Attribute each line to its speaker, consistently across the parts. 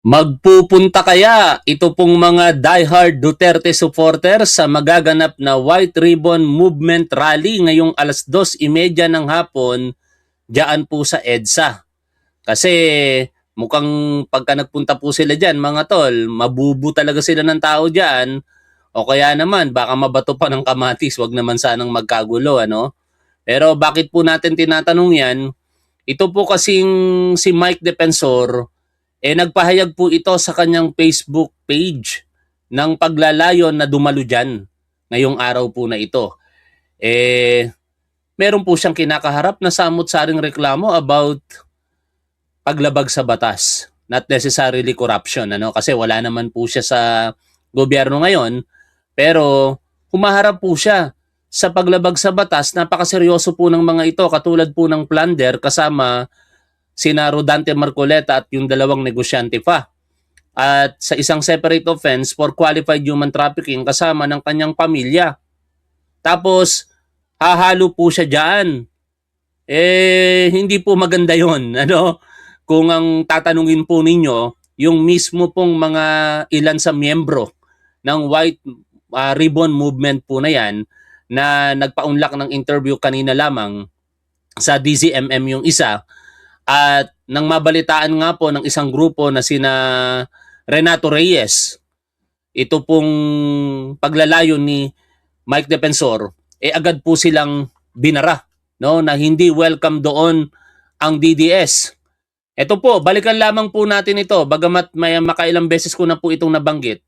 Speaker 1: Magpupunta kaya ito pong mga diehard Duterte supporters sa magaganap na White Ribbon Movement Rally ngayong alas 2:30 ng hapon diyan po sa EDSA. Kasi mukhang pagka nagpunta po sila diyan mga tol, mabubu talaga sila ng tao diyan o kaya naman baka mabato pa ng kamatis, wag naman sanang magkagulo ano. Pero bakit po natin tinatanong yan? Ito po kasing si Mike Defensor nagpahayag po ito sa kanyang Facebook page ng paglalayon na dumalo dyan ngayong araw po na ito. Meron po siyang kinakaharap na samot-saring reklamo about paglabag sa batas. Not necessarily corruption, ano? Kasi wala naman po siya sa gobyerno ngayon. Pero humaharap po siya sa paglabag sa batas. Napakaseryoso po ng mga ito. Katulad po ng plunder kasama sina Rodante Marcoleta at yung dalawang negosyante pa. At sa isang separate offense for qualified human trafficking kasama ng kanyang pamilya. Tapos, hahalo po siya dyan. Hindi po maganda yon ano? Kung ang tatanungin po ninyo, yung mismo pong mga ilan sa miyembro ng White Ribbon Movement po na yan, na nagpaunlak ng interview kanina lamang sa DZMM yung isa, at nang mabalitaan nga po ng isang grupo na sina Renato Reyes, ito pong paglalayo ni Mike Defensor, agad po silang binara, no, na hindi welcome doon ang DDS. Ito po, balikan lamang po natin ito, bagamat may makailang beses ko na po itong nabanggit.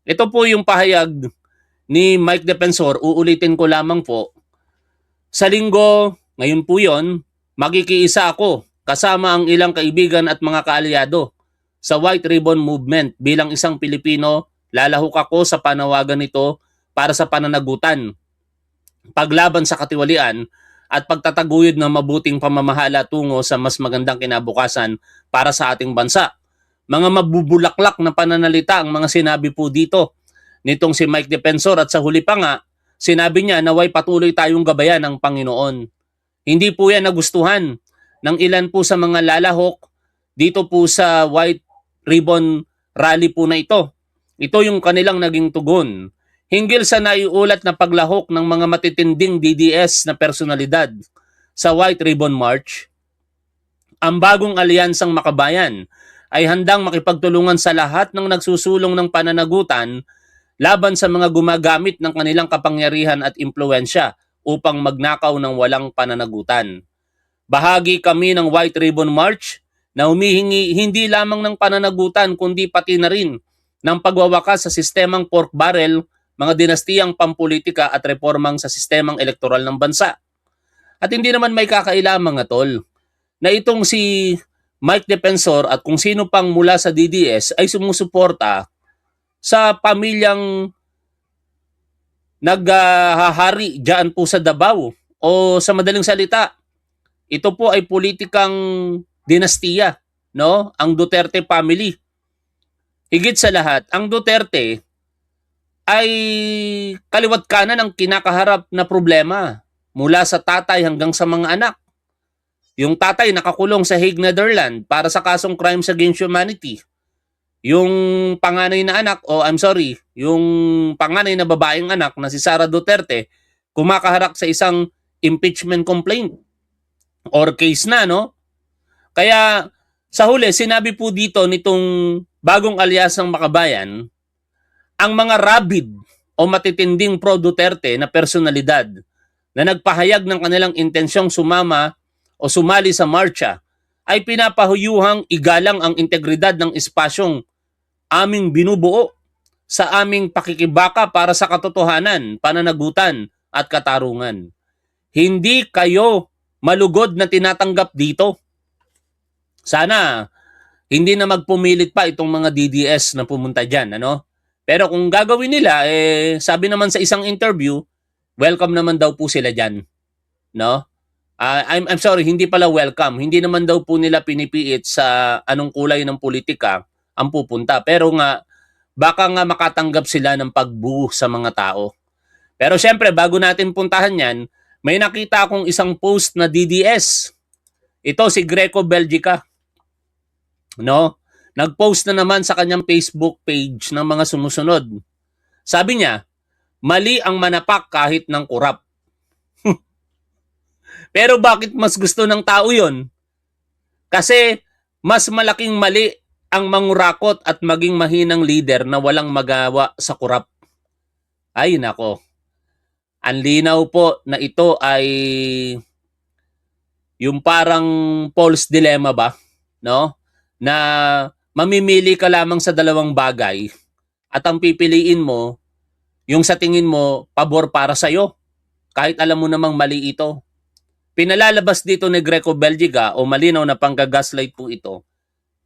Speaker 1: Ito po yung pahayag ni Mike Defensor, uulitin ko lamang po. Sa linggo, ngayon po yon, magkikiisa ako kasama ang ilang kaibigan at mga kaalyado sa White Ribbon Movement. Bilang isang Pilipino, lalahok ako sa panawagan nito para sa pananagutan, paglaban sa katiwalian at pagtataguyod ng mabuting pamamahala tungo sa mas magandang kinabukasan para sa ating bansa. Mga mabubulaklak na pananalita ang mga sinabi po dito nitong si Mike Defensor, at sa huli pa nga, sinabi niya na naway patuloy tayong gabayan ng Panginoon. Hindi po yan nagustuhan ng ilan po sa mga lalahok dito po sa White Ribbon Rally po na ito. Ito yung kanilang naging tugon hinggil sa naiulat na paglahok ng mga matitinding DDS na personalidad sa White Ribbon March. Ang bagong alyansang makabayan ay handang makipagtulungan sa lahat ng nagsusulong ng pananagutan laban sa mga gumagamit ng kanilang kapangyarihan at impluensya upang magnakaw ng walang pananagutan. Bahagi kami ng White Ribbon March na humihingi hindi lamang ng pananagutan kundi pati na rin ng pagwawakas sa sistemang pork barrel, mga dinastiyang pampolitika at reformang sa sistemang elektoral ng bansa. At hindi naman may kakailamang tol na itong si Mike Defensor at kung sino pang mula sa DDS ay sumusuporta sa pamilyang naghahari dyan po sa Davao. O sa madaling salita, ito po ay politikang dinastiya, no? Ang Duterte family. Higit sa lahat, ang Duterte ay kaliwat kanan ang kinakaharap na problema mula sa tatay hanggang sa mga anak. Yung tatay nakakulong sa Hague, Netherlands para sa kasong crimes against humanity. Yung panganay na anak, yung panganay na babaeng anak na si Sara Duterte, kumakaharap sa isang impeachment complaint or case na, no? Kaya sa huli, sinabi po dito nitong bagong alyansang makabayan, ang mga rabid o matitinding pro-Duterte na personalidad na nagpahayag ng kanilang intensyong sumama o sumali sa marcha ay pinapahuyuhang igalang ang integridad ng espasyong aming binubuo sa aming pakikibaka para sa katotohanan, pananagutan at katarungan. Hindi kayo malugod na tinatanggap dito. Sana hindi na magpumilit pa itong mga DDS na pumunta dyan, ano? Pero kung gagawin nila, sabi naman sa isang interview, welcome naman daw po sila dyan, no? I'm sorry, hindi pala welcome. Hindi naman daw po nila pinipiit sa anong kulay ng politika ang pupunta. Pero nga, baka nga makatanggap sila ng pagbuo sa mga tao. Pero syempre, bago natin puntahan yan, may nakita akong isang post na DDS. Ito si Greco Belgica. No? Nag-post na naman sa kanyang Facebook page ng mga sumusunod. Sabi niya, mali ang manapak kahit ng kurap. Pero bakit mas gusto ng tao yon? Kasi mas malaking mali ang mangurakot at maging mahinang leader na walang magawa sa kurap. Ay nako, ang linaw po na ito ay yung parang Paul's dilemma ba, no? Na mamimili ka lamang sa dalawang bagay at ang pipiliin mo yung sa tingin mo pabor para sa iyo kahit alam mo namang mali ito. Pinalalabas dito ni Greco Belgica o malinaw na panggagaslight po ito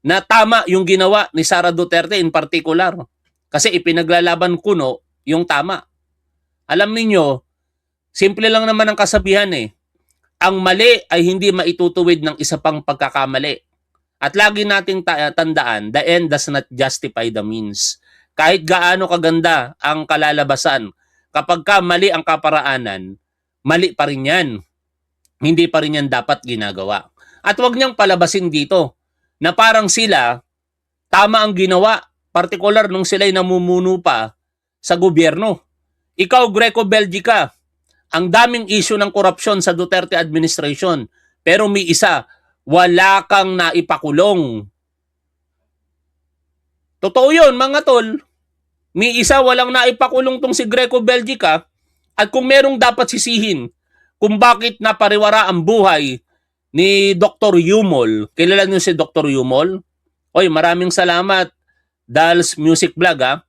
Speaker 1: na tama yung ginawa ni Sara Duterte in particular kasi ipinaglalaban kuno yung tama. Alam niyo, simple lang naman ang kasabihan eh. Ang mali ay hindi maitutuwid ng isa pang pagkakamali. At lagi nating tandaan, the end does not justify the means. Kahit gaano kaganda ang kalalabasan, kapag ka mali ang kaparaanan, mali pa rin yan. Hindi pa rin yan dapat ginagawa. At wag niyang palabasin dito na parang sila, tama ang ginawa, partikular nung sila'y namumuno pa sa gobyerno. Ikaw, Greco Belgica, ang daming issue ng korupsyon sa Duterte administration. Pero may isa, wala kang naipakulong. Totoo yun, mga tol. May isa walang naipakulong tong si Greco Belgica at kung merong dapat sisihin kung bakit napariwara ang buhay ni Dr. Yumol. Kilala niyo si Dr. Yumol? Oy, maraming salamat, Dals Music Vlog ha.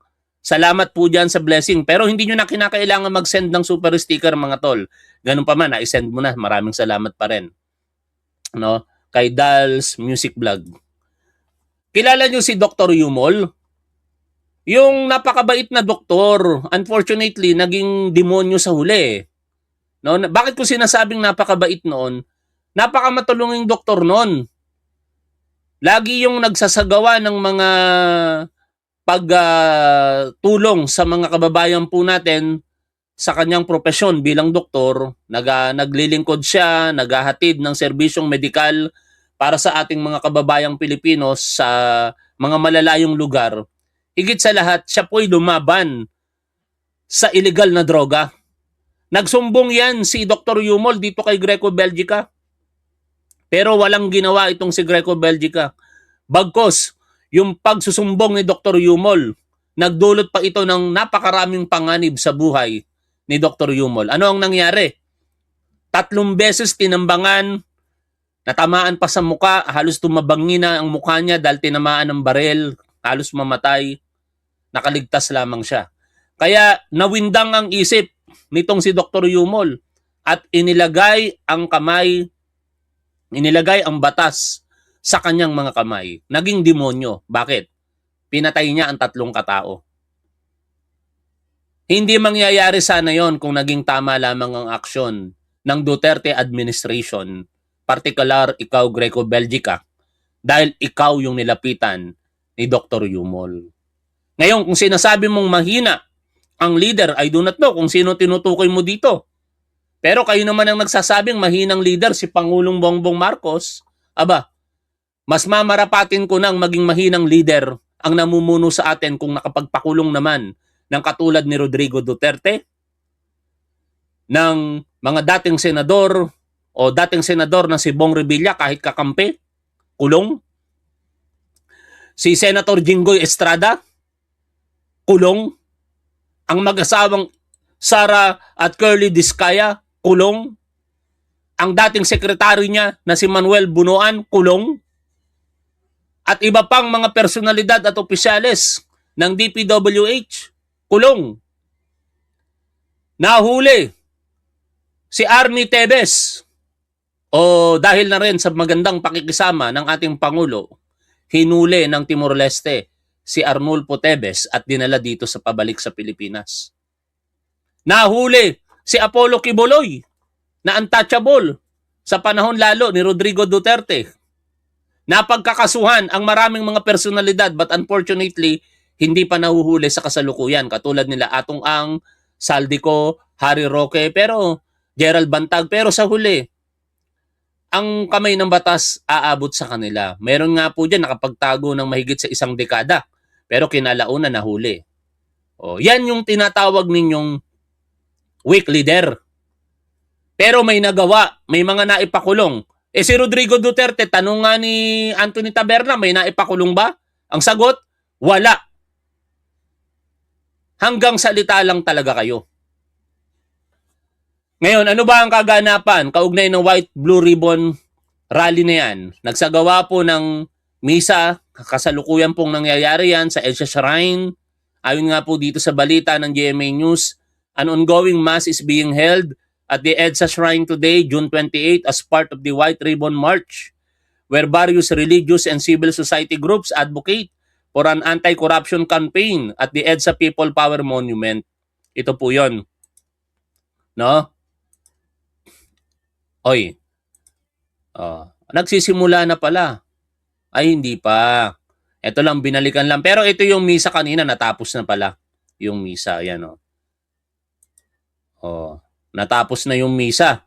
Speaker 1: Salamat po dyan sa blessing. Pero hindi nyo na kinakailangan mag-send ng super sticker mga tol. Ganun pa man, na-send mo na. Maraming salamat pa rin. No? Kay Dals Music Vlog. Kilala nyo si Dr. Yumol? Yung napakabait na doktor, unfortunately, naging demonyo sa huli. No? Bakit ko sinasabing napakabait noon? Napakamatulunging doktor noon. Lagi yung nagsasagawa ng mga pagtulong sa mga kababayan po natin sa kanyang propesyon bilang doktor. Naglilingkod siya, naghahatid ng serbisyong medikal para sa ating mga kababayang Pilipino sa mga malalayong lugar. Higit sa lahat, siya po'y lumaban sa illegal na droga. Nagsumbong yan si Dr. Yumol dito kay Greco Belgica. Pero walang ginawa itong si Greco Belgica. Bagkos, yung pagsusumbong ni Dr. Yumol, nagdulot pa ito ng napakaraming panganib sa buhay ni Dr. Yumol. Ano ang nangyari? 3 beses tinambangan, natamaan pa sa muka, halos tumabangin na ang mukha niya dahil tinamaan ng barel, halos mamatay, nakaligtas lamang siya. Kaya nawindang ang isip nitong si Dr. Yumol at inilagay ang batas sa kanyang mga kamay. Naging demonyo. Bakit? Pinatay niya ang 3 katao. Hindi mangyayari sana yon kung naging tama lamang ang aksyon ng Duterte administration, partikular ikaw Greco Belgica, dahil ikaw yung nilapitan ni Dr. Yumol. Ngayon, kung sinasabi mong mahina ang leader, I do not know kung sino tinutukoy mo dito. Pero kayo naman ang nagsasabing mahinang leader si Pangulong Bongbong Marcos. Aba, mas mamarapatin ko nang maging mahinang leader ang namumuno sa atin kung nakapagpakulong naman ng katulad ni Rodrigo Duterte, ng mga dating senador o dating senador na si Bong Revilla kahit kakampi, kulong. Si Senator Jinggoy Estrada, kulong. Ang mag-asawang Sara at Curly Discaya, kulong. Ang dating sekretary niya na si Manuel Bunoan, kulong. At iba pang mga personalidad at opisyales ng DPWH, kulong. Nahuli si Arnie Tevez o dahil na rin sa magandang pakikisama ng ating Pangulo, hinuli ng Timor-Leste si Arnulfo Tevez at dinala dito sa pabalik sa Pilipinas. Nahuli si Apollo Quiboloy na untouchable sa panahon lalo ni Rodrigo Duterte. Napagkakasuhan ang maraming mga personalidad but unfortunately, hindi pa nahuhuli sa kasalukuyan. Katulad nila Atong Ang, Saldico, Harry Roque, pero Gerald Bantag. Pero sa huli, ang kamay ng batas aabot sa kanila. Meron nga po dyan nakapagtago ng mahigit sa 1 dekada, pero kinalaunan nahuli. O, yan yung tinatawag ninyong weak leader. Pero may nagawa, may mga naipakulong. Si Rodrigo Duterte, tanong nga ni Anthony Taberna, may naipakulong ba? Ang sagot, wala. Hanggang salita lang talaga kayo. Ngayon, ano ba ang kaganapan kaugnay ng White Blue Ribbon rally na yan? Nagsagawa po ng misa, kasalukuyan pong nangyayari yan sa EDSA Shrine. Ayon nga po dito sa balita ng GMA News, an ongoing mass is being held at the EDSA Shrine today, June 28, as part of the White Ribbon March, where various religious and civil society groups advocate for an anti-corruption campaign at the EDSA People Power Monument. Ito po yon, no? Oy, nagsisimula na pala. Ay, hindi pa. Ito lang, binalikan lang. Pero ito yung misa kanina, natapos na pala. Yung misa, yan o. Natapos na yung misa.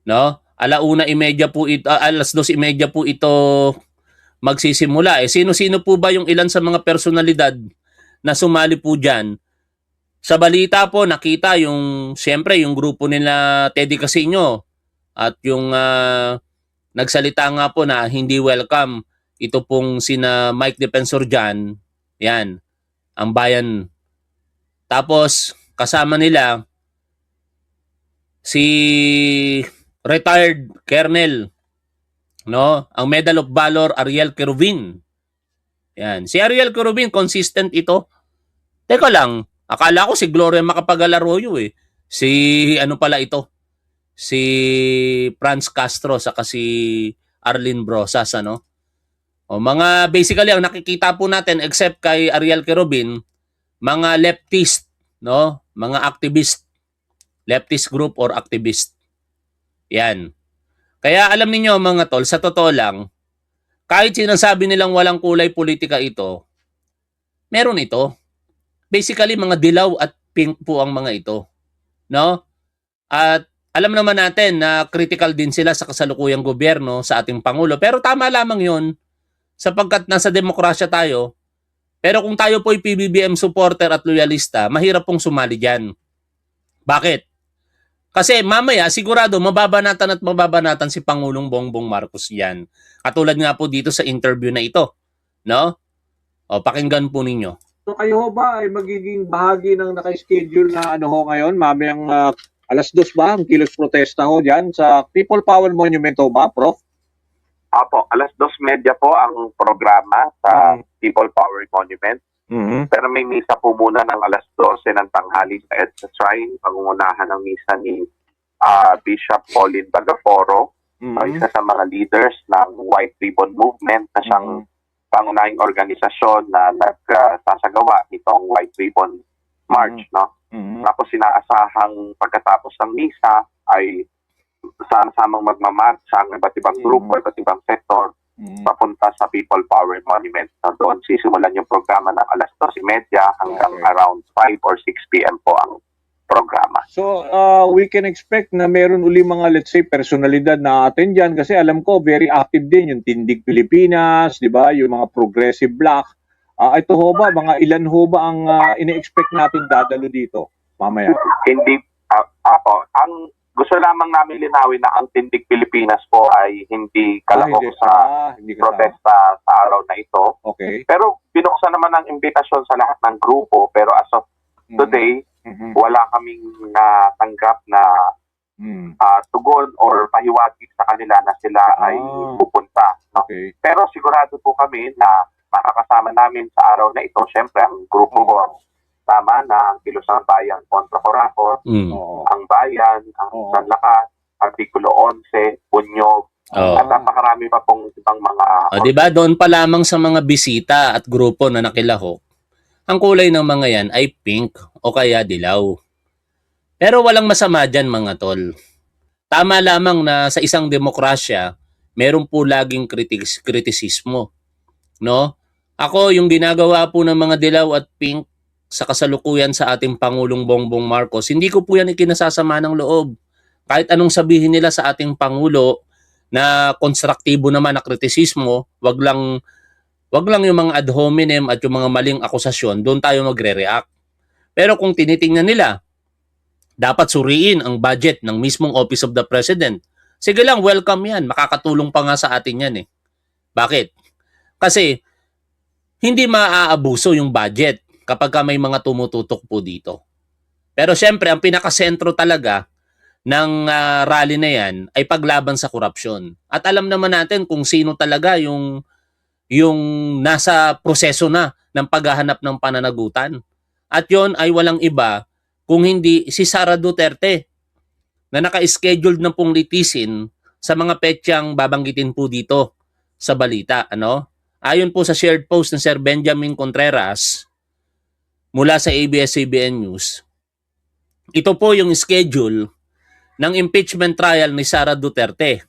Speaker 1: No? 1:30 po ito, 2:30 po ito magsisimula. Sino-sino po ba yung ilan sa mga personalidad na sumali po dyan? Sa balita po, nakita yung, siyempre, yung grupo nila Teddy Casino at yung nagsalita nga po na hindi welcome ito pong sina Mike Defensor dyan. Yan, ang bayan. Tapos, kasama nila si retired colonel, no? Ang Medal of Valor, Ariel Querubin. Yan. Si Ariel Querubin, consistent ito. Teka lang, akala ko si Gloria Macapagal-Arroyo eh. Si ano pala ito? Si Franz Castro saka si Arlene Brosas, ano? Mga basically ang nakikita po natin except kay Ariel Querubin, mga leftist, no? Mga activist, leftist group or activist. Yan. Kaya alam niyo mga tol, sa totoo lang, kahit sinasabi nilang walang kulay politika ito, meron ito. Basically mga dilaw at pink po ang mga ito, no? At alam naman natin na critical din sila sa kasalukuyang gobyerno, sa ating Pangulo. Pero tama lamang yun sapagkat nasa demokrasya tayo. Pero kung tayo po'y PBBM supporter at loyalista, mahirap pong sumali dyan. Bakit? Kasi mamaya sigurado mababanatan si Pangulong Bongbong Marcos yan. Katulad nga po dito sa interview na ito. No? Pakinggan po ninyo.
Speaker 2: So kayo ba ay magiging bahagi ng naka-schedule na ano ho ngayon? Mamayang 2:00 ba ang kilos protesta ho dyan sa People Power Monument ho ba, Prof?
Speaker 3: Apo, 2:30 po ang programa sa People Power Monument. Pero may misa po muna ng 12:00 ng tanghali sa EDSA Shrine. Pangungunahan ng misa ni Bishop Pauline Bagaforo, isa sa mga leaders ng White Ribbon Movement na siyang pangunahing organisasyon na nagsasagawa nitong White Ribbon March, no? Tapos sinaasahang pagkatapos ng misa ay sama-samang magmamarcha ang iba't ibang grupo, iba't ibang sektor papunta sa People Power Monument. So, doon sisimulan yung programa ng 2:30 hanggang around 5 or 6 p.m. po ang programa.
Speaker 2: So, we can expect na meron uli mga, let's say, personalidad na atin dyan kasi alam ko, very active din yung Tindig Pilipinas, di ba? Yung mga Progressive Black. Ito ho ba, mga ilan ho ba ang ine-expect natin dadalo dito mamaya?
Speaker 3: Hindi, ako, ang gusto lamang namin linawin na ang Tindig Pilipinas po ay hindi kalahok
Speaker 2: hindi
Speaker 3: protesta sa araw na ito.
Speaker 2: Okay.
Speaker 3: Pero binuksan naman ang imbitasyon sa lahat ng grupo, pero as of today, wala kaming natanggap na tugon or pahiwatig sa kanila na sila ay pupunta. No?
Speaker 2: Okay.
Speaker 3: Pero sigurado po kami na makakasama namin sa araw na ito. Siyempre, ang grupo ko, tama na ang Kilos ng Bayan kontra Corafor, ang Bayan, ang Sanlakas, Artikulo 11, Bunyog, at napakarami pa pong ibang mga...
Speaker 1: Diba, doon pa lamang sa mga bisita at grupo na nakilahok, ang kulay ng mga yan ay pink o kaya dilaw. Pero walang masama dyan mga tol. Tama lamang na sa isang demokrasya, meron po laging kritisismo. No? Ako, yung ginagawa po ng mga dilaw at pink sa kasalukuyan sa ating Pangulong Bongbong Marcos, hindi ko po yan ikinasasama ng loob. Kahit anong sabihin nila sa ating Pangulo, na konstruktibo naman na kritisismo, wag lang yung mga ad hominem at yung mga maling akusasyon, doon tayo magre-react. Pero kung tinitingnan nila, dapat suriin ang budget ng mismong Office of the President. Sige lang, welcome yan. Makakatulong pa nga sa atin yan eh. Bakit? Kasi hindi maaabuso yung budget kapag may mga tumututok po dito. Pero syempre, ang pinakasentro talaga ng rally na yan ay paglaban sa korupsyon. At alam naman natin kung sino talaga yung nasa proseso na ng paghahanap ng pananagutan. At yon ay walang iba kung hindi si Sara Duterte na naka-scheduled na pong litisin sa mga petsang babanggitin po dito sa balita. Ayon po sa shared post ng Sir Benjamin Contreras mula sa ABS-CBN News, ito po yung schedule ng impeachment trial ni Sara Duterte.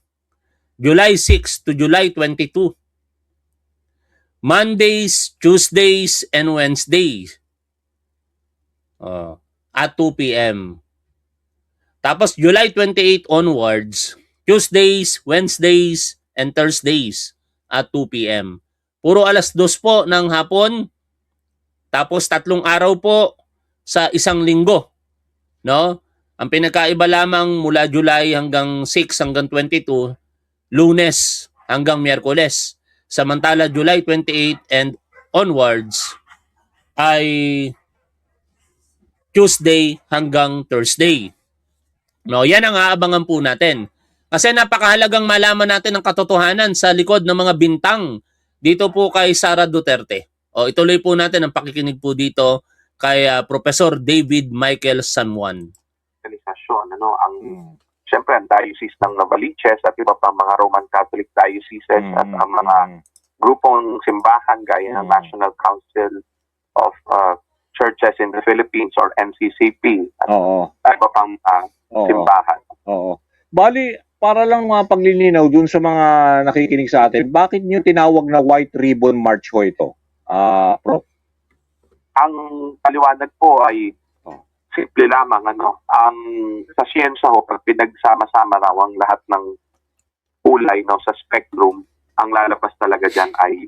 Speaker 1: July 6 to July 22. Mondays, Tuesdays, and Wednesdays. At 2 p.m. Tapos July 28 onwards, Tuesdays, Wednesdays, and Thursdays at 2 p.m. Puro alas 2 po ng hapon. Tapos 3 araw po sa isang linggo. No? Ang pinakaiba lamang mula July hanggang 6 hanggang 22, Lunes hanggang Miyerkules. Samantala July 28 and onwards ay Tuesday hanggang Thursday. No, yan ang aabangan po natin. Kasi napakahalagang malaman natin ang katotohanan sa likod ng mga bintang dito po kay Sara Duterte. Ituloy po natin ang pakikinig po dito kay Professor David Michael San Juan.
Speaker 3: Siyempre, ang diocese ng Novaliches at iba pang mga Roman Catholic dioceses at ang mga grupong simbahan gaya ng National Council of Churches in the Philippines or NCCP at iba pang simbahan.
Speaker 2: Bali, para lang mga paglilinaw dun sa mga nakikinig sa atin, bakit niyo tinawag na White Ribbon March ho ito? Prof?
Speaker 3: Ang paliwanag po ay simple lamang. Ang sa siyensya ho, pag pinagsama-sama raw ang lahat ng kulay sa spectrum, ang lalabas talaga dyan ay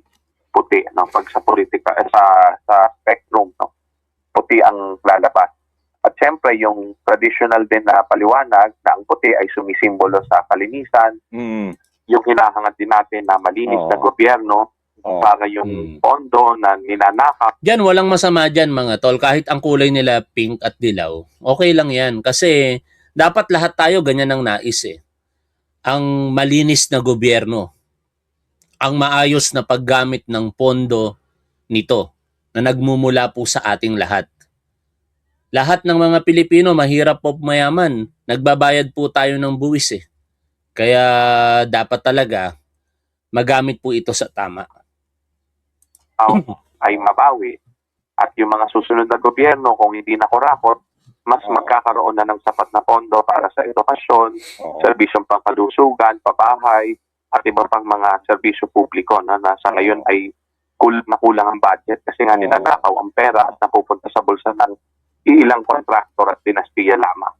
Speaker 3: puti. Pag sa politika, sa spectrum, puti ang lalabas. At syempre, yung traditional din na paliwanag na ang puti ay sumisimbolo sa kalinisan, yung hinahangad din natin na malinis na gobyerno, para yung pondo na ninanakap.
Speaker 1: Diyan, walang masama dyan mga tol. Kahit ang kulay nila pink at dilaw, okay lang yan. Kasi dapat lahat tayo ganyan ang nais eh. Ang malinis na gobyerno, ang maayos na paggamit ng pondo nito na nagmumula po sa ating lahat. Lahat ng mga Pilipino, mahirap po mayaman. Nagbabayad po tayo ng buwis eh. Kaya dapat talaga magamit po ito sa tama.
Speaker 3: Ay mabawi. At yung mga susunod na gobyerno, kung hindi nakurakot, mas magkakaroon na ng sapat na pondo para sa edukasyon, serbisyong pangkalusugan, pabahay, at iba pang mga serbisyo publiko na nasa ngayon ay kulang ang budget kasi nga ninanakaw ang pera at napupunta sa bulsa ng ilang kontraktor at dinastiya lamang.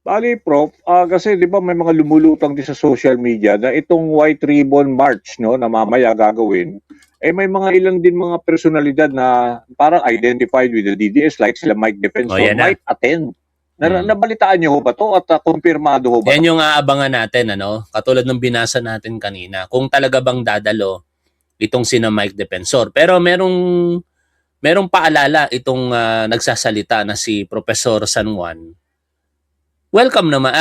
Speaker 2: Bali, Prof, kasi di ba may mga lumulutang din sa social media na itong White Ribbon March na mamaya gagawin, may mga ilang din mga personalidad na parang identified with the DDS like sila Mike Defensor might attend. Nabalitaan niyo ho ba to at kumpirmado ho ba?
Speaker 1: Yan yung aabangan natin, katulad ng binasa natin kanina, kung talaga bang dadalo itong sina Mike Defensor. Pero merong paalala itong nagsasalita na si Professor San Juan. Welcome naman.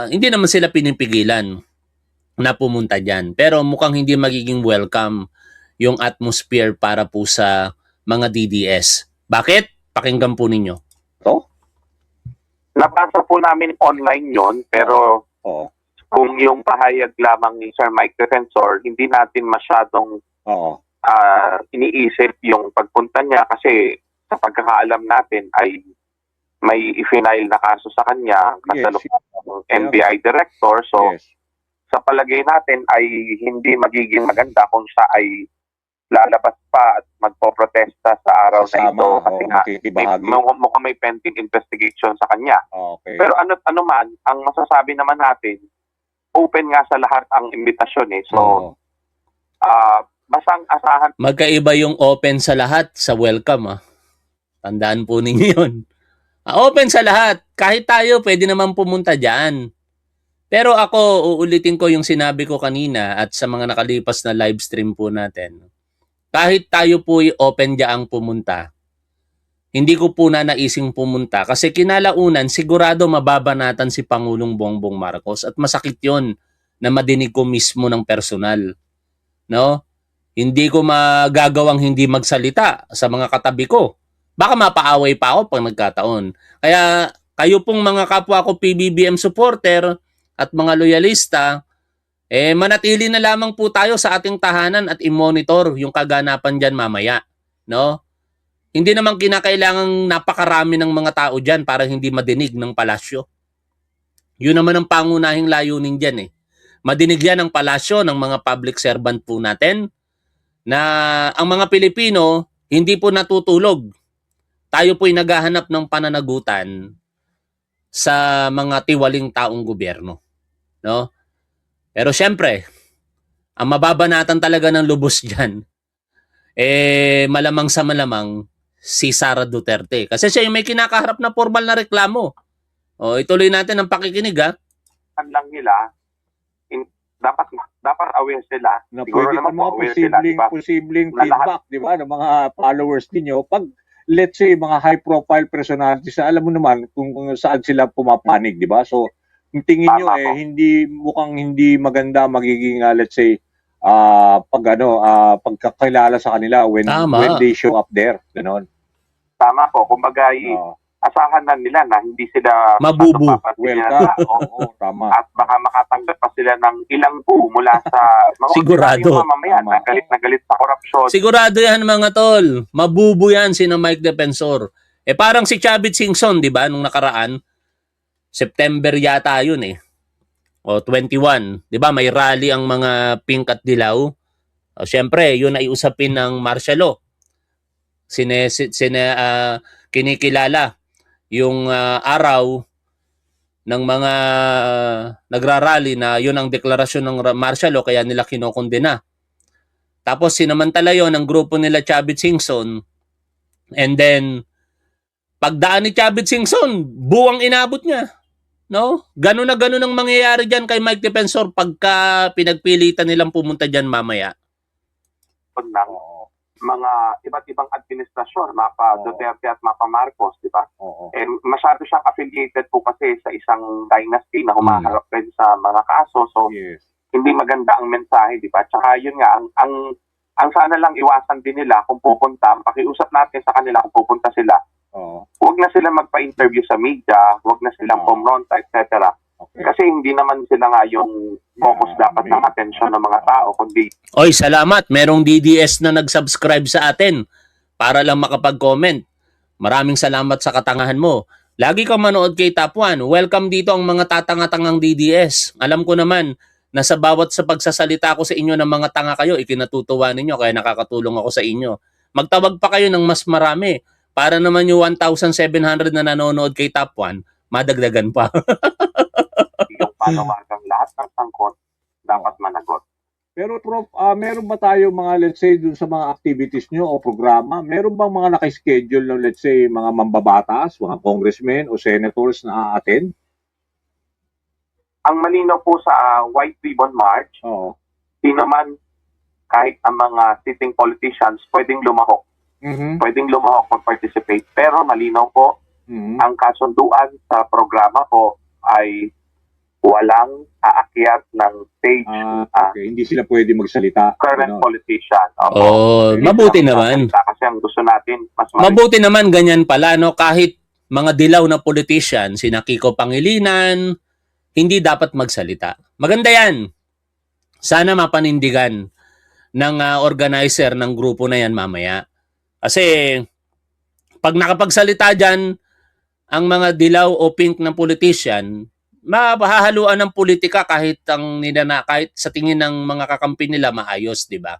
Speaker 1: Hindi naman sila pinipigilan na pumunta dyan. Pero mukhang hindi magiging welcome yung atmosphere para po sa mga DDS. Bakit? Pakinggan po ninyo.
Speaker 3: Nabasa po namin online yon, pero kung yung pahayag lamang ni Sir Mike Defensor, hindi natin masyadong iniisip yung pagpunta niya kasi sa pagkakaalam natin ay may i-file na kaso sa kanya kasalukuyang NBI director. So sa palagay natin ay hindi magiging maganda kung siya ay lalabas pa at magpoprotesta sa araw na ito kasi nga mukhang may pending investigation sa kanya. Pero ano man, ang masasabi naman natin, open nga sa lahat ang imbitasyon eh. So,
Speaker 2: Oo.
Speaker 3: basang asahan
Speaker 1: Magkaiba yung open sa lahat sa welcome. Tandaan po ninyo yun. Open sa lahat. Kahit tayo, pwede naman pumunta dyan. Pero ako, uulitin ko yung sinabi ko kanina at sa mga nakalipas na live stream po natin. Kahit tayo po open dyan pumunta, hindi ko po na naising pumunta kasi kinalaunan sigurado mababanatan si Pangulong Bongbong Marcos at masakit yon na madinig ko mismo ng personal. No? Hindi ko magagawang hindi magsalita sa mga katabi ko. Baka mapaaway pa ako pag nagkataon. Kaya kayo pong mga kapwa ko PBBM supporter at mga loyalista, manatili na lamang po tayo sa ating tahanan at i-monitor yung kaganapan dyan mamaya. No? Hindi naman kinakailangang napakarami ng mga tao dyan para hindi madinig ng palasyo. Yun naman ang pangunahing layunin dyan eh. Madinig yan ang palasyo ng mga public servant po natin na ang mga Pilipino hindi po natutulog. Tayo po'y naghahanap ng pananagutan sa mga tiwaling taong gobyerno. No? Pero syempre, ang mababanatan talaga ng lubos dyan, malamang sa malamang, si Sara Duterte. Kasi siya yung may kinakaharap na formal na reklamo. Ituloy natin ang pakikinig
Speaker 3: lang nila, dapat aware sila.
Speaker 2: Na
Speaker 3: Siguro
Speaker 2: pwede
Speaker 3: naman
Speaker 2: mga
Speaker 3: po aware sila, di ba?
Speaker 2: posibleng
Speaker 3: Na lahat-
Speaker 2: feedback, di ba, ng mga followers ninyo. Pag, let's say, mga high-profile personalities, alam mo naman kung saan sila pumapanig, di ba? So, yung tingin nyo,
Speaker 3: Tama po.
Speaker 2: mukhang hindi maganda magiging, let's say, pagkakilala sa kanila when
Speaker 1: Tama.
Speaker 2: they show up there. Ganon.
Speaker 3: Tama po. Kumbaga,
Speaker 2: Oo.
Speaker 3: asahan na nila na hindi sila
Speaker 1: Mabubu.
Speaker 3: papatingin
Speaker 2: Welcome.
Speaker 3: na tao.
Speaker 2: Oo, tama.
Speaker 3: At baka makatanggap pa sila ng ilang po mula sa mga
Speaker 1: Sigurado.
Speaker 3: ordinaryong mamamayan
Speaker 2: Tama.
Speaker 3: na galit sa korupsyon.
Speaker 1: Sigurado yan mga tol. Mabubo yan sina Mike Defensor. Parang si Chavit Singson, di ba, nung nakaraan, September yata yun O 21, di ba, may rally ang mga pink at dilaw. Siyempre, yun ay usapin ng martial law. Kinikilala yung araw ng mga nagrarally na yun ang deklarasyon ng martial law kaya nila kinokondena. Tapos sinamantala yon ng grupo nila Chavit Singson and then pagdaan ni Chavit Singson, buwang inabot niya. No? Ganun na ganun ang mangyayari dyan kay Mike Defensor pagka pinagpilitan nilang pumunta dyan mamaya.
Speaker 3: ng
Speaker 2: Oo.
Speaker 3: mga iba't ibang administrasyon, mapa
Speaker 2: Oo.
Speaker 3: Duterte at mapa Marcos, di ba?
Speaker 2: Oo.
Speaker 3: Masyado siyang affiliated po kasi sa isang dynasty na humaharap rin sa mga kaso. So,
Speaker 2: Yes.
Speaker 3: hindi maganda ang mensahe, di ba? Tsaka yun nga, ang sana lang iwasan din nila kung pupunta, pakiusap natin sa kanila kung pupunta sila.
Speaker 2: Oo.
Speaker 3: Huwag na sila magpa-interview sa media, huwag na silang
Speaker 2: Oo.
Speaker 3: pumonta, etc.
Speaker 2: Okay.
Speaker 3: Kasi hindi naman sila nga yung focus dapat ng atensyon ng mga tao, kundi
Speaker 1: Oy, salamat. Merong DDS na nag-subscribe sa atin para lang makapag-comment. Maraming salamat sa katangahan mo. Lagi kang manood kay Top 1. Welcome dito ang mga tatanga-tangang DDS. Alam ko naman na sa bawat sa pagsasalita ko sa inyo ng mga tanga kayo, ikinatutuwa ninyo kaya nakakatulong ako sa inyo. Magtawag pa kayo ng mas marami para naman yung 1,700 na nanonood kay Top 1, madagdagan pa.
Speaker 3: yung panawagang lahat ng sangkot dapat managot.
Speaker 2: Pero Prof, meron ba tayo mga, let's say, dun sa mga activities nyo o programa, meron bang mga nakaschedule ng, let's say, mga mambabatas, mga congressmen o senators na a-attend?
Speaker 3: Ang malinaw po sa White Ribbon March,
Speaker 2: Oo.
Speaker 3: sino man, kahit ang mga sitting politicians, pwedeng lumahok.
Speaker 2: Mhm.
Speaker 3: Pwedeng lumahok mag-participate. Pero malinaw po,
Speaker 2: Mhm.
Speaker 3: ang kasunduan sa programa po ay walang aakyat ng stage
Speaker 2: Okay. Hindi sila pwede magsalita.
Speaker 3: current
Speaker 2: Ano?
Speaker 3: politician. Opo.
Speaker 1: Oh,
Speaker 3: Hindi
Speaker 1: mabuti
Speaker 3: sila
Speaker 1: naman.
Speaker 3: magsasalita Kasi ang gusto natin, mas
Speaker 1: Mabuti naman ganyan pala, no? Kahit mga dilaw na politician, sina Kiko Pangilinan, hindi dapat magsalita. Maganda yan. Sana mapanindigan ng organizer ng grupo na yan mamaya. Kasi pag nakapagsalita dyan, ang mga dilaw o pink na politician, mahahaluan ng politika kahit kahit sa tingin ng mga kakampi nila maayos, di ba?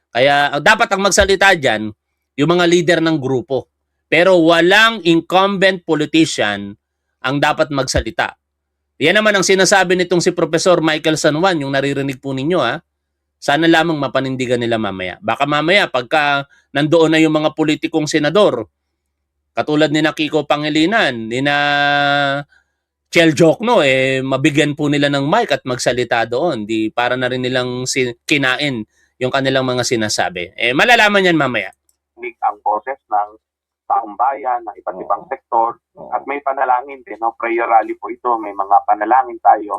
Speaker 1: Kaya dapat ang magsalita diyan yung mga leader ng grupo. Pero walang incumbent politician ang dapat magsalita. Yan naman ang sinasabi nitong si Professor Michael San Juan, yung naririnig po ninyo ha. Sana lamang mapanindigan nila mamaya. Baka mamaya pagka nandoon na yung mga politikong senador, katulad ni na Kiko Pangilinan, ni na Chel Jokno, mabigyan po nila ng mic at magsalita doon. Di para na rin nilang kinain yung kanilang mga sinasabi. Malalaman yan mamaya.
Speaker 3: Ang boses ng taong bayan, ng iba't ibang sektor, at may panalangin din. No? Prayer rally po ito, may mga panalangin tayo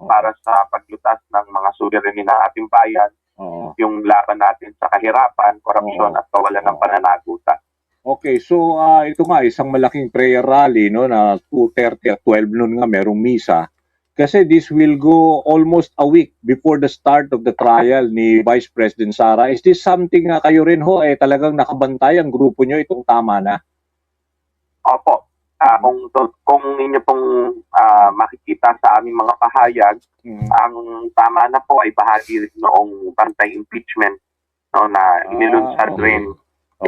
Speaker 3: para sa paglutas ng mga suliranin ng ating bayan, yung laban natin sa kahirapan, korupsyon at kawalan ng pananagutan.
Speaker 2: Okay, so ito nga isang malaking prayer rally no na 2:30 at 12 noon nga merong misa. Kasi this will go almost a week before the start of the trial ni Vice President Sara. Is this something kayo rin ho talagang nakabantay ang grupo nyo itong tama na?
Speaker 3: Opo. Kung inyo pong makikita sa aming mga pahayag, ang tama na po ay bahagi rin noong bantay impeachment no, na inilunsad rin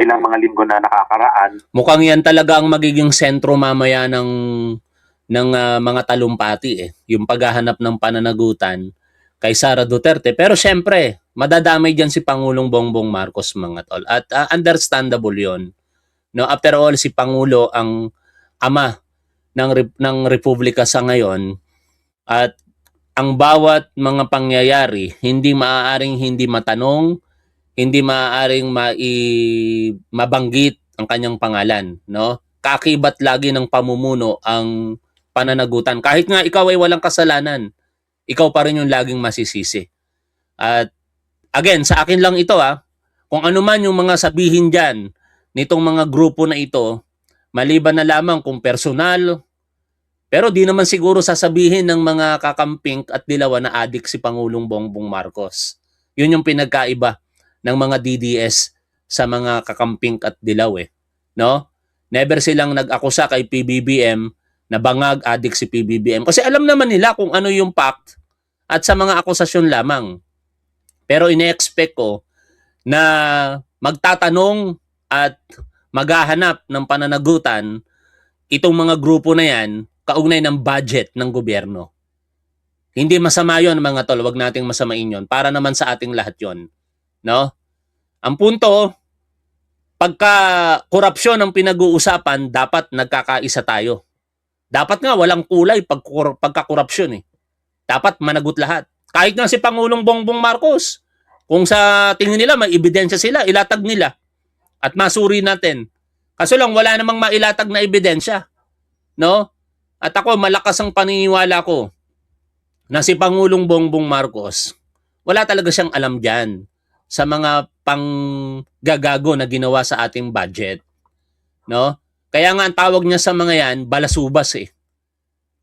Speaker 3: ilang mga linggo na nakakaraan.
Speaker 1: Mukhang yan talaga ang magiging sentro mamaya ng mga talumpati yung paghahanap ng pananagutan kay Sara Duterte. Pero syempre, madadamay diyan si Pangulong Bongbong Marcos mga tol. At understandable 'yon. No, after all si Pangulo ang ama ng Republika sa ngayon at ang bawat mga pangyayari hindi maaaring hindi matanong, hindi maaaring mabanggit ang kanyang pangalan, no? Kakibat lagi ng pamumuno ang pananagutan. Kahit nga ikaw ay walang kasalanan, ikaw pa rin yung laging masisisi. At again, sa akin lang ito kung ano man yung mga sabihin diyan nitong mga grupo na ito, maliban na lamang kung personal, pero di naman siguro sasabihin ng mga kakamping at dilawan na adik si Pangulong Bongbong Marcos. Yun yung pinagkaiba ng mga DDS sa mga kakamping at dilaw no? Never silang nag-akusa kay PBBM na bangag adik si PBBM kasi alam naman nila kung ano yung fact at sa mga akusasyon lamang. Pero ine-expect ko na magtatanong at maghahanap ng pananagutan itong mga grupo na yan kaugnay ng budget ng gobyerno. Hindi masama yon mga tol, wag nating masamain yon para naman sa ating lahat yon. No? Ang punto, pagka korupsyon ang pinag-uusapan, dapat nagkakaisa tayo. Dapat nga walang kulay pagka-korupsyon Dapat managot lahat. Kahit nga si Pangulong Bongbong Marcos, kung sa tingin nila may ebidensya sila, ilatag nila at masuri natin. Kaso lang wala namang mailatag na ebidensya. No? At ako malakas ang paniniwala ko na si Pangulong Bongbong Marcos, wala talaga siyang alam diyan sa mga panggagago na ginawa sa ating budget. No? Kaya nga ang tawag niya sa mga yan, balasubas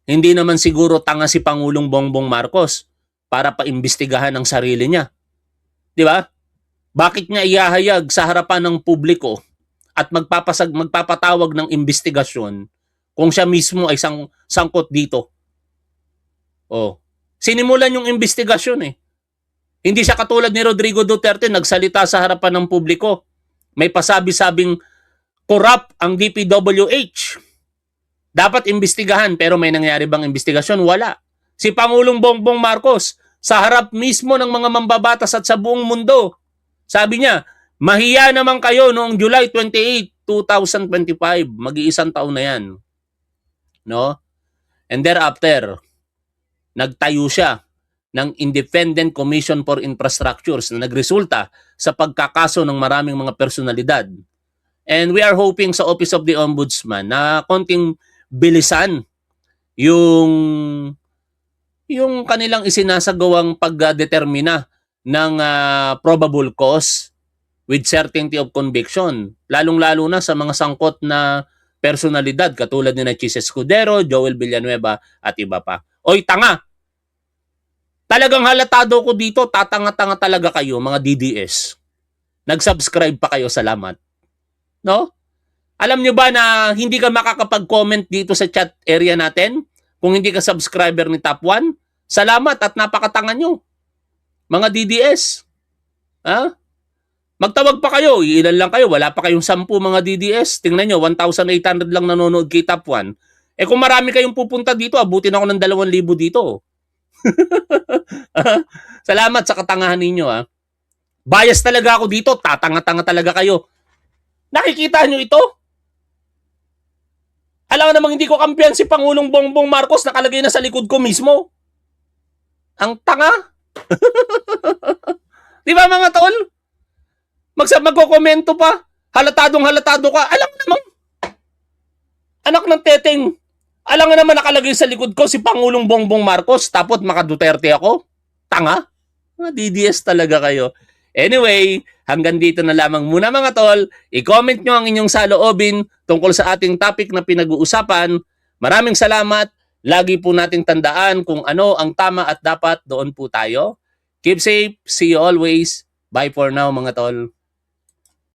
Speaker 1: Hindi naman siguro tanga si Pangulong Bongbong Marcos para paimbestigahan ang sarili niya. Di ba? Bakit niya ihahayag sa harapan ng publiko at magpapatawag ng investigasyon kung siya mismo ay sangkot dito? Sinimulan yung investigasyon Hindi siya katulad ni Rodrigo Duterte, nagsalita sa harapan ng publiko. May pasabi-sabing corrupt ang DPWH. Dapat imbestigahan, pero may nangyari bang investigasyon? Wala. Si Pangulong Bongbong Marcos, sa harap mismo ng mga mambabatas at sa buong mundo, sabi niya, mahiya naman kayo noong July 28, 2025. Mag-iisang taon na yan. No? And thereafter, nagtayo siya ng Independent Commission for Infrastructures na nagresulta sa pagkakaso ng maraming mga personalidad. And we are hoping sa Office of the Ombudsman na konting bilisan yung kanilang isinasagawang pagdetermina ng probable cause with certainty of conviction. Lalong-lalo na sa mga sangkot na personalidad katulad ni Chis Escudero, Joel Villanueva at iba pa. Oy, tanga! Talagang halatado ko dito, tatanga-tanga talaga kayo mga DDS. Nag-subscribe pa kayo, salamat. No? Alam nyo ba na hindi ka makakapag-comment dito sa chat area natin kung hindi ka subscriber ni Top 1? Salamat at napakatanga nyo. Mga DDS. Magtawag pa kayo, ilan lang kayo, wala pa kayong 10 mga DDS. Tingnan nyo, 1,800 lang nanonood kay Top 1. Eh kung marami kayong pupunta dito, abutin ako ng 2,000 dito. Salamat sa katangahan ninyo, ha. Bias talaga ako dito. Tatanga-tanga talaga kayo. Nakikita nyo ito? Alam namang hindi ko kampiyan si Pangulong Bongbong Marcos, nakalagay na sa likod ko mismo. Ang tanga. Di ba mga tol? Magko-komento pa. Halatado ka. Alam mo namang, anak ng teteng, alam nga naman nakalagay sa likod ko si Pangulong Bongbong Marcos, tapos maka-Duterte ako. Tanga. Mga DDS talaga kayo. Anyway, hanggang dito na lamang muna mga tol. I-comment nyo ang inyong saloobin tungkol sa ating topic na pinag-uusapan. Maraming salamat. Lagi po nating tandaan kung ano ang tama at dapat, doon po tayo. Keep safe. See you always. Bye for now mga tol.